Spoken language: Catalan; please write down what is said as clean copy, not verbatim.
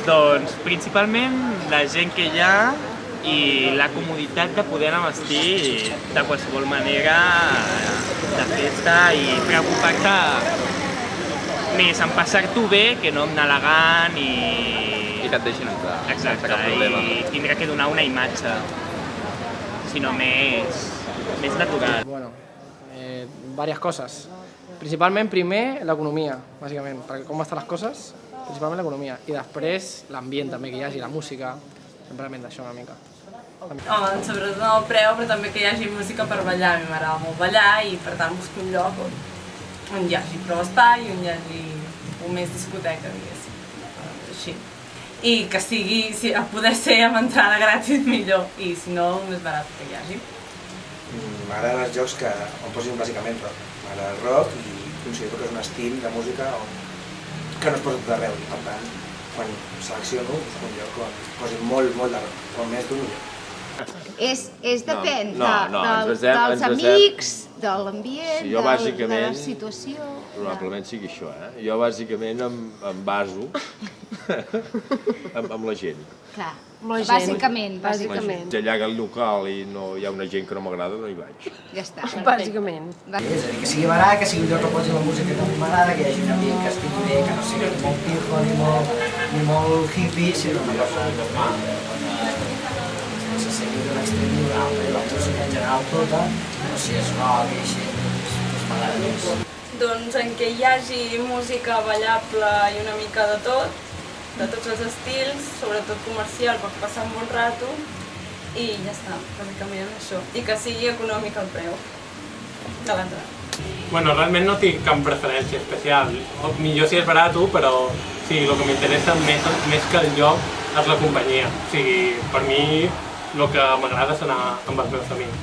Doncs principalment la gent que hi ha i la comoditat de poder anar a vestir de qualsevol manera de festa i preocupar-te més en passar-t'ho bé que no en anar elegant I que et deixin entrar. Exacte, sense cap problema. i tindrà que donar una imatge, sinó més natural. Bueno, varias cosas. Principalment, primer, l'economia, bàsicament, perquè com estan les coses, principalment l'economia. I després, l'ambient també que hi hagi, la música, simplement d'això una mica. Home, sobretot el preu, però també que hi hagi música per ballar. A mi m'agrada molt ballar i per tant busco un lloc on hi hagi prou espai, on hi hagi més discoteca, diguéssim. Així. I que sigui, si a poder ser amb entrada gratis, millor. I si no, el més barat que hi hagi. M'agraden els jocs on posin bàsicament rock. M'agrada el rock i considero que és un estil de música que no es posa tot arreu. I per tant, quan selecciono, busco un lloc on posin molt de rock. Com més d'un millor. Depèn dels amics, de l'ambient, de la situació... Probablement sigui això, eh? Jo bàsicament em baso amb la gent. Clar, bàsicament. Si allà al local i no hi ha una gent que no m'agrada, no hi vaig. Ja està. Bàsicament. És a dir, que sigui barat, que sigui un lloc que posi la música que m'agrada, que hi hagi un ambient que estigui bé, que no sigui ni molt pijo ni molt hippie, sinó una cosa normal. Sense seguir d'un extrem ni d'un altre, la música en general tota, però si és rock i així, doncs m'agrada més. Doncs en què hi hagi música ballable i una mica de tots els estils, sobretot comercial per passar un bon rato, i ja està, bàsicament això. I que sigui econòmic el preu de l'entrada. Bueno, realment no tinc cap preferència especial. Millor si és barat, però sí, el que m'interessa més que el lloc és la companyia. O sigui, per mi el que m'agrada és anar amb els meus amics.